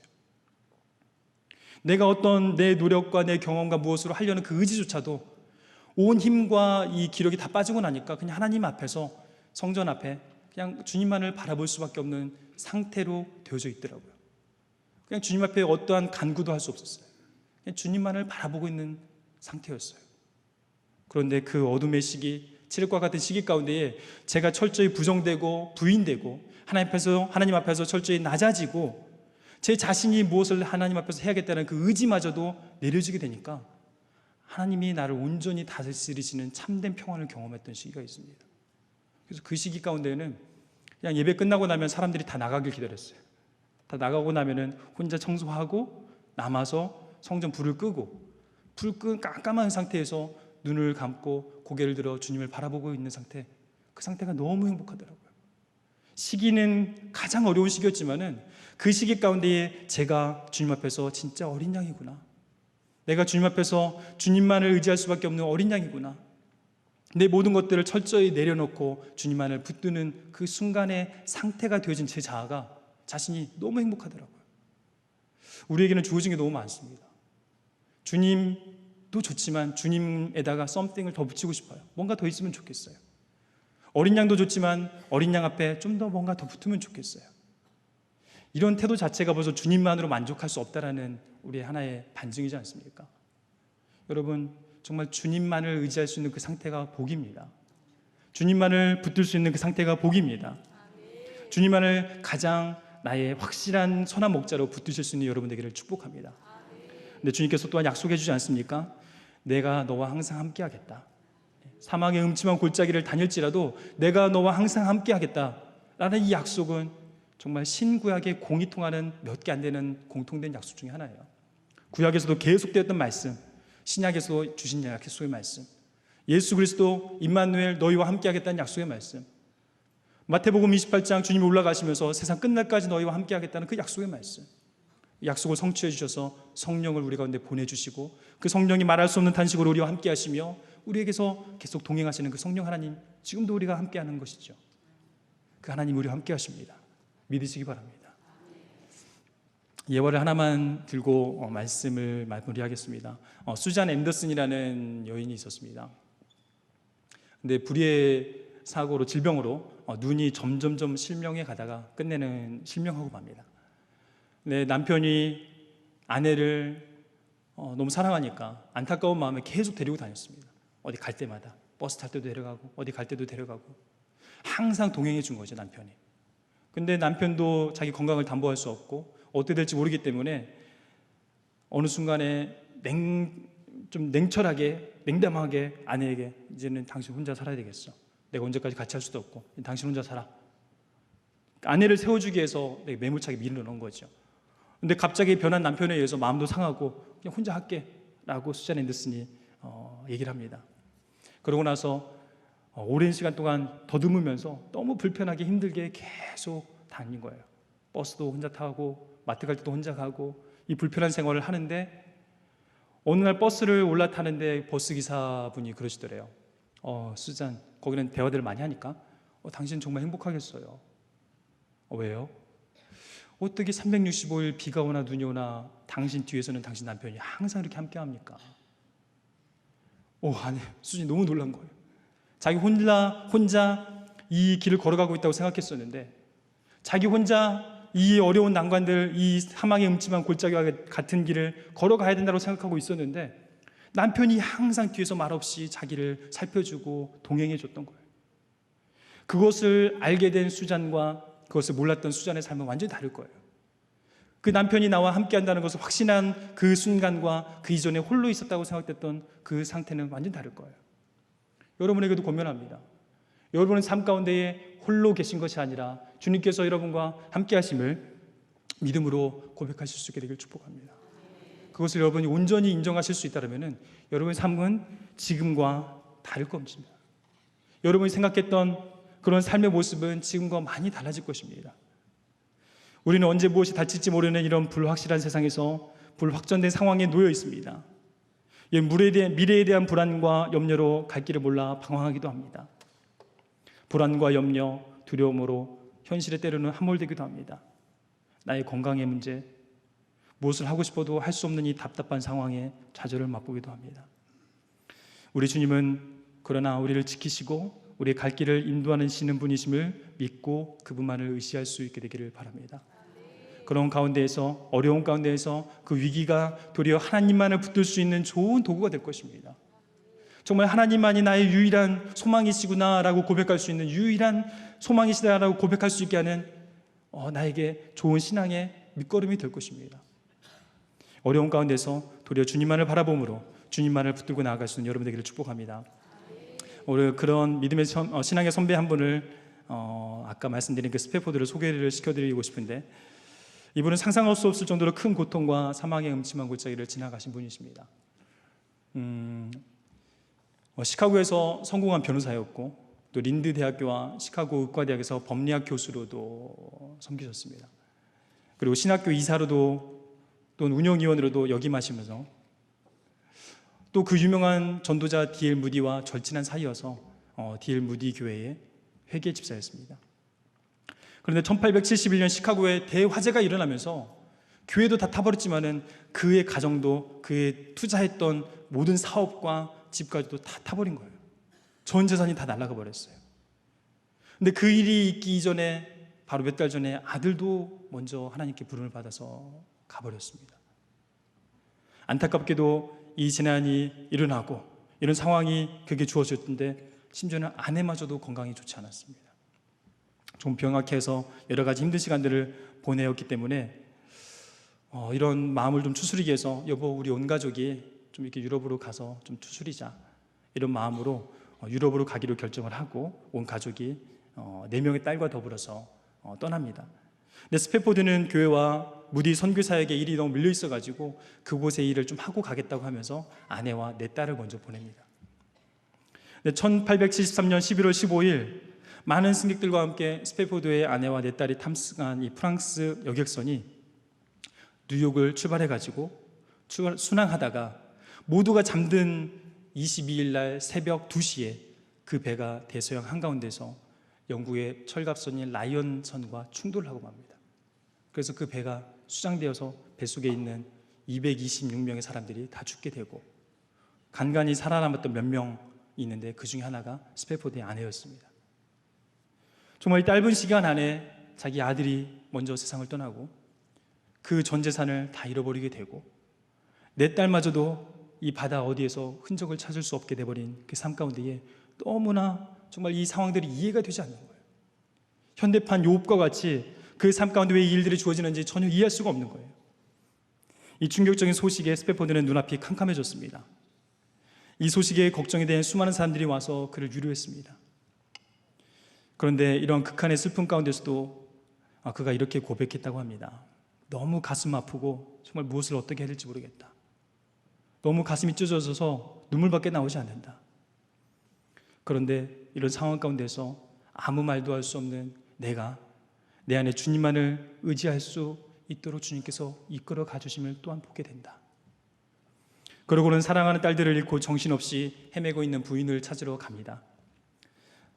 내가 어떤 내 노력과 내 경험과 무엇으로 하려는 그 의지조차도 온 힘과 이 기력이 다 빠지고 나니까 그냥 하나님 앞에서, 성전 앞에 그냥 주님만을 바라볼 수밖에 없는 상태로 되어져 있더라고요. 그냥 주님 앞에 어떠한 간구도 할 수 없었어요. 그냥 주님만을 바라보고 있는 상태였어요. 그런데 그 어둠의 시기, 칠흑과 같은 시기 가운데에 제가 철저히 부정되고 부인되고 하나님 앞에서 철저히 낮아지고 제 자신이 무엇을 하나님 앞에서 해야겠다는 그 의지마저도 내려지게 되니까 하나님이 나를 온전히 다스리시는 참된 평안을 경험했던 시기가 있습니다. 그래서 그 시기 가운데는 그냥 예배 끝나고 나면 사람들이 다 나가길 기다렸어요. 다 나가고 나면은 혼자 청소하고 남아서 성전 불을 끄고, 불 끈 깜깜한 상태에서 눈을 감고 고개를 들어 주님을 바라보고 있는 상태, 그 상태가 너무 행복하더라고요. 시기는 가장 어려운 시기였지만은 그 시기 가운데에 제가 주님 앞에서 진짜 어린 양이구나, 내가 주님 앞에서 주님만을 의지할 수밖에 없는 어린 양이구나, 내 모든 것들을 철저히 내려놓고 주님만을 붙드는 그 순간의 상태가 되어진 제 자신이 너무 행복하더라고요. 우리에게는 주어진 게 너무 많습니다. 주님도 좋지만 주님에다가 썸띵을 더 붙이고 싶어요. 뭔가 더 있으면 좋겠어요. 어린 양도 좋지만 어린 양 앞에 좀 더 뭔가 더 붙으면 좋겠어요. 이런 태도 자체가 벌써 주님만으로 만족할 수 없다라는 우리의 하나의 반증이지 않습니까? 여러분, 정말 주님만을 의지할 수 있는 그 상태가 복입니다. 주님만을 붙들 수 있는 그 상태가 복입니다. 주님만을 가장 나의 확실한 선한 목자로 붙드실 수 있는 여러분 되기를 축복합니다. 근데 주님께서 또한 약속해 주지 않습니까? 내가 너와 항상 함께 하겠다. 사망의 음침한 골짜기를 다닐지라도 내가 너와 항상 함께 하겠다 라는 이 약속은 정말 신구약의 공이 통하는 몇 개 안 되는 공통된 약속 중에 하나예요. 구약에서도 계속되었던 말씀, 신약에서 주신 약속의 말씀, 예수 그리스도 임마누엘 너희와 함께 하겠다는 약속의 말씀, 마태복음 28장 주님이 올라가시면서 세상 끝날까지 너희와 함께 하겠다는 그 약속의 말씀, 약속을 성취해 주셔서 성령을 우리 가운데 보내주시고 그 성령이 말할 수 없는 탄식으로 우리와 함께 하시며 우리에게서 계속 동행하시는 그 성령 하나님, 지금도 우리가 함께 하는 것이죠. 그 하나님 우리와 함께 하십니다. 믿으시기 바랍니다. 예화를 하나만 들고 말씀을 마무리하겠습니다. 수잔 앤더슨이라는 여인이 있었습니다. 근데 불의의 사고로, 질병으로 눈이 점점점 실명해 가다가 끝내는 실명하고 맙니다. 근데 남편이 아내를 너무 사랑하니까 안타까운 마음에 계속 데리고 다녔습니다. 어디 갈 때마다 버스 탈 때도 데려가고 어디 갈 때도 데려가고 항상 동행해 준 거죠, 남편이. 근데 남편도 자기 건강을 담보할 수 없고 어떻게 될지 모르기 때문에 어느 순간에 좀 냉철하게, 냉담하게 아내에게 이제는 당신 혼자 살아야 되겠어. 내가 언제까지 같이 할 수도 없고 당신 혼자 살아. 아내를 세워주기 위해서 매몰차게 밀어넣은 거죠. 근데 갑자기 변한 남편에 의해서 마음도 상하고 그냥 혼자 할게 라고 수잔 앤더슨이 얘기를 합니다. 그러고 나서 오랜 시간 동안 더듬으면서 너무 불편하게 힘들게 계속 다닌 거예요. 버스도 혼자 타고 마트 갈 때도 혼자 가고 이 불편한 생활을 하는데 어느 날 버스를 올라타는데 버스 기사분이 그러시더래요. 수잔, 거기는 대화들을 많이 하니까 당신 정말 행복하겠어요. 왜요? 어떻게 365일 비가 오나 눈이 오나 당신 뒤에서는 당신 남편이 항상 이렇게 함께 합니까? 아니, 수진이 너무 놀란 거예요. 자기 혼자 이 길을 걸어가고 있다고 생각했었는데 자기 혼자 이 어려운 난관들, 이 사망의 음침한 골짜기와 같은 길을 걸어가야 된다고 생각하고 있었는데 남편이 항상 뒤에서 말없이 자기를 살펴주고 동행해 줬던 거예요. 그것을 알게 된 수잔과 그것을 몰랐던 수잔의 삶은 완전히 다를 거예요. 그 남편이 나와 함께 한다는 것을 확신한 그 순간과 그 이전에 홀로 있었다고 생각됐던 그 상태는 완전히 다를 거예요. 여러분에게도 권면합니다. 여러분은 삶 가운데에 홀로 계신 것이 아니라 주님께서 여러분과 함께 하심을 믿음으로 고백하실 수 있게 되길 축복합니다. 그것을 여러분이 온전히 인정하실 수 있다면 여러분의 삶은 지금과 다를 것입니다. 여러분이 생각했던 그런 삶의 모습은 지금과 많이 달라질 것입니다. 우리는 언제 무엇이 닥칠지 모르는 이런 불확실한 세상에서 불확정된 상황에 놓여 있습니다. 미래에 대한 불안과 염려로 갈 길을 몰라 방황하기도 합니다. 불안과 염려, 두려움으로 현실에 때로는 함몰되기도 합니다. 나의 건강의 문제, 무엇을 하고 싶어도 할 수 없는 이 답답한 상황에 좌절을 맛보기도 합니다. 우리 주님은 그러나 우리를 지키시고 우리의 갈 길을 인도하는 시는 분이심을 믿고 그분만을 의지할 수 있게 되기를 바랍니다. 그런 가운데에서, 어려운 가운데에서 그 위기가 도리어 하나님만을 붙들 수 있는 좋은 도구가 될 것입니다. 정말 하나님만이 나의 유일한 소망이시구나라고 고백할 수 있는, 유일한 소망이시다라고 고백할 수 있게 하는 나에게 좋은 신앙의 밑거름이 될 것입니다. 어려운 가운데서 도리어 주님만을 바라봄으로 주님만을 붙들고 나아갈 수 있는 여러분 되기를 축복합니다. 오늘 그런 믿음의 신앙의 선배 한 분을 아까 말씀드린 그 스페포드를 소개를 시켜드리고 싶은데, 이분은 상상할 수 없을 정도로 큰 고통과 사망의 음침한 골짜기를 지나가신 분이십니다. 시카고에서 성공한 변호사였고, 또 린드 대학교와 시카고 의과대학에서 법리학 교수로도 섬기셨습니다. 그리고 신학교 이사로도, 또는 운영위원으로도 역임하시면서, 또 그 유명한 전도자 D.L. 무디와 절친한 사이여서 D.L. 무디 교회의 회계 집사였습니다. 그런데 1871년 시카고에 대화재가 일어나면서 교회도 다 타버렸지만은 그의 가정도, 그의 투자했던 모든 사업과 집까지도 다 타버린 거예요. 전 재산이 다 날아가 버렸어요. 근데 그 일이 있기 이전에, 바로 몇 달 전에 아들도 먼저 하나님께 부름을 받아서 가버렸습니다. 안타깝게도 이 재난이 일어나고 이런 상황이 그게 주어졌는데, 심지어는 아내마저도 건강이 좋지 않았습니다. 좀 병약해서 여러 가지 힘든 시간들을 보내었기 때문에 이런 마음을 좀 추스리기 위해서, 여보 우리 온 가족이 좀 이렇게 유럽으로 가서 좀 추스리자, 이런 마음으로 유럽으로 가기로 결정을 하고 온 가족이 4명의 딸과 더불어서 떠납니다. 근데 스페포드는 교회와 무디 선교사에게 일이 너무 밀려 있어가지고 그곳에 일을 좀 하고 가겠다고 하면서 아내와 4딸을 먼저 보냅니다. 1873년 11월 15일 많은 승객들과 함께 스페포드의 아내와 4딸이 탑승한 이 프랑스 여객선이 뉴욕을 출발해가지고 순항하다가 모두가 잠든 22일 날 새벽 2시에 그 배가 대서양 한가운데서 영국의 철갑선인 라이언선과 충돌을 하고 맙니다. 그래서 그 배가 수장되어서 뱃속에 있는 226명의 사람들이 다 죽게 되고, 간간히 살아남았던 몇 명 있는데 그 중에 하나가 스페포드의 아내였습니다. 정말 짧은 시간 안에 자기 아들이 먼저 세상을 떠나고 그 전 재산을 다 잃어버리게 되고, 4딸마저도 이 바다 어디에서 흔적을 찾을 수 없게 돼버린 그 삶 가운데에 너무나 정말 이 상황들이 이해가 되지 않는 거예요. 현대판 욥과 같이 그 삶 가운데 왜 이 일들이 주어지는지 전혀 이해할 수가 없는 거예요. 이 충격적인 소식에 스페포드는 눈앞이 캄캄해졌습니다. 이 소식에 걱정이 된 수많은 사람들이 와서 그를 위로했습니다. 그런데 이런 극한의 슬픔 가운데서도 그가 이렇게 고백했다고 합니다. 너무 가슴 아프고 정말 무엇을 어떻게 해야 될지 모르겠다. 너무 가슴이 찢어져서 눈물밖에 나오지 않는다. 그런데 이런 상황 가운데서 아무 말도 할 수 없는 내가 내 안에 주님만을 의지할 수 있도록 주님께서 이끌어 가주심을 또한 보게 된다. 그러고는 사랑하는 딸들을 잃고 정신없이 헤매고 있는 부인을 찾으러 갑니다.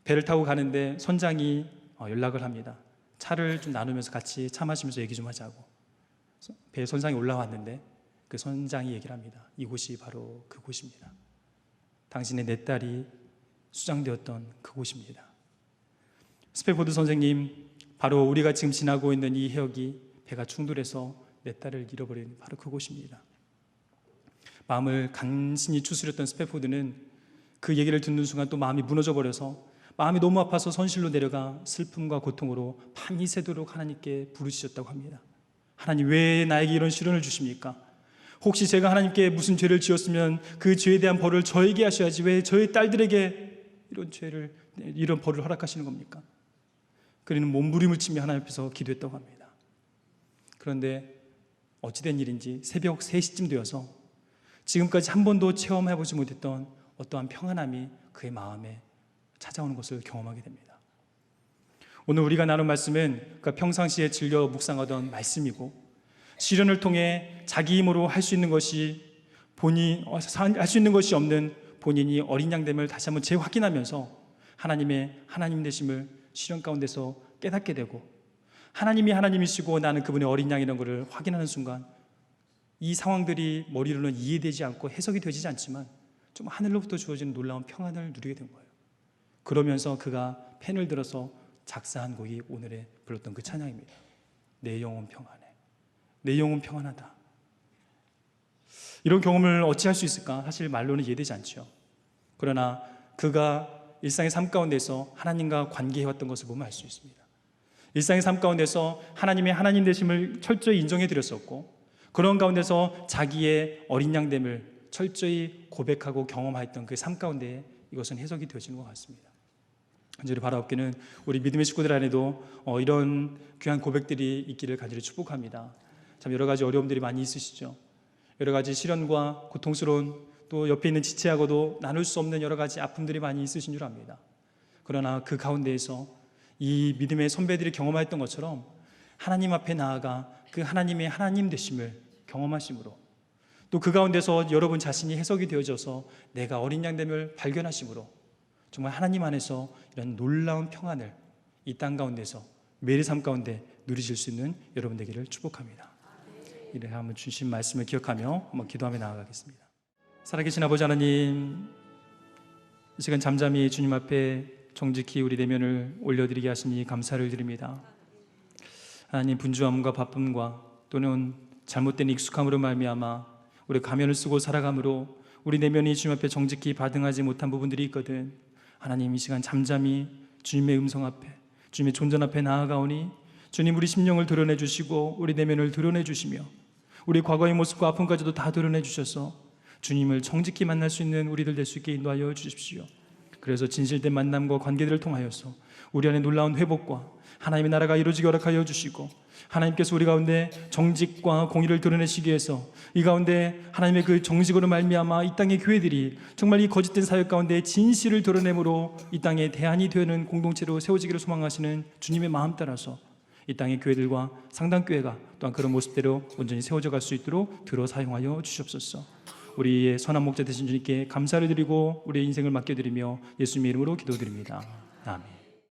배를 타고 가는데 선장이 연락을 합니다. 차를 좀 나누면서 같이 차 마시면서 얘기 좀 하자고. 배 선장이 올라왔는데 그 선장이 얘기를 합니다. 이곳이 바로 그곳입니다. 당신의 4딸이 수장되었던 그곳입니다. 스페포드 선생님, 바로 우리가 지금 지나고 있는 이 해역이 배가 충돌해서 4딸을 잃어버린 바로 그곳입니다. 마음을 간신히 추스렸던 스페포드는 그 얘기를 듣는 순간 또 마음이 무너져 버려서 마음이 너무 아파서 선실로 내려가 슬픔과 고통으로 밤이 새도록 하나님께 부르짖었다고 합니다. 하나님, 왜 나에게 이런 시련을 주십니까? 혹시 제가 하나님께 무슨 죄를 지었으면 그 죄에 대한 벌을 저에게 하셔야지 왜 저의 딸들에게 이런 벌을 허락하시는 겁니까? 그리는 몸부림을 치며 하나님 앞에서 기도했다고 합니다. 그런데 어찌된 일인지 새벽 3시쯤 되어서 지금까지 한 번도 체험해보지 못했던 어떠한 평안함이 그의 마음에 찾아오는 것을 경험하게 됩니다. 오늘 우리가 나눈 말씀은 그가 평상시에 즐겨 묵상하던 말씀이고, 시련을 통해 자기 힘으로 할 수 있는 것이 할 수 있는 것이 없는 본인이 어린 양됨을 다시 한번 재확인하면서 하나님의 하나님 되심을 시련 가운데서 깨닫게 되고, 하나님이 하나님이시고 나는 그분의 어린 양이라는 것을 확인하는 순간 이 상황들이 머리로는 이해되지 않고 해석이 되지 않지만 좀 하늘로부터 주어지는 놀라운 평안을 누리게 된 거예요. 그러면서 그가 펜을 들어서 작사한 곡이 오늘의 불렀던 그 찬양입니다. 내 영혼 평안해. 내 영혼 평안하다. 이런 경험을 어찌할 수 있을까? 사실 말로는 이해되지 않죠. 그러나 그가 일상의 삶 가운데서 하나님과 관계해왔던 것을 보면 알 수 있습니다. 일상의 삶 가운데서 하나님의 하나님 되심을 철저히 인정해 드렸었고, 그런 가운데서 자기의 어린 양됨을 철저히 고백하고 경험했던 그 삶 가운데 이것은 해석이 되어지는 것 같습니다. 간절히 바라옵기는 우리 믿음의 식구들 안에도 이런 귀한 고백들이 있기를 간절히 축복합니다. 참 여러 가지 어려움들이 많이 있으시죠. 여러 가지 시련과 고통스러운, 또 옆에 있는 지체하고도 나눌 수 없는 여러 가지 아픔들이 많이 있으신 줄 압니다. 그러나 그 가운데에서 이 믿음의 선배들이 경험했던 것처럼 하나님 앞에 나아가 그 하나님의 하나님 되심을 경험하심으로, 또 그 가운데서 여러분 자신이 해석이 되어져서 내가 어린 양됨을 발견하심으로 정말 하나님 안에서 이런 놀라운 평안을 이 땅 가운데서 매일 삶 가운데 누리실 수 있는 여러분 되기를 축복합니다. 이래 한번 주신 말씀을 기억하며 한번 기도하며 나아가겠습니다. 살아계신 아버지 하나님, 이 시간 잠잠히 주님 앞에 정직히 우리 내면을 올려드리게 하시니 감사를 드립니다. 하나님, 분주함과 바쁨과 또는 잘못된 익숙함으로 말미암아 우리 가면을 쓰고 살아감으로 우리 내면이 주님 앞에 정직히 반응하지 못한 부분들이 있거든. 하나님, 이 시간 잠잠히 주님의 음성 앞에, 주님의 존전 앞에 나아가오니 주님, 우리 심령을 드러내 주시고 우리 내면을 드러내 주시며 우리 과거의 모습과 아픔까지도 다 드러내 주셔서 주님을 정직히 만날 수 있는 우리들 될 수 있게 인도하여 주십시오. 그래서 진실된 만남과 관계들을 통하여서 우리 안에 놀라운 회복과 하나님의 나라가 이루어지게 허락하여 주시고, 하나님께서 우리 가운데 정직과 공의를 드러내시기 위해서 이 가운데 하나님의 그 정직으로 말미암아 이 땅의 교회들이 정말 이 거짓된 사역 가운데 진실을 드러내므로 이 땅에 대안이 되는 공동체로 세워지기를 소망하시는 주님의 마음 따라서 이 땅의 교회들과 상당교회가 또한 그런 모습대로 온전히 세워져 갈 수 있도록 들어 사용하여 주시옵소서. 우리의 선한 목자 되신 주님께 감사를 드리고 우리의 인생을 맡겨드리며 예수님의 이름으로 기도드립니다. 아멘.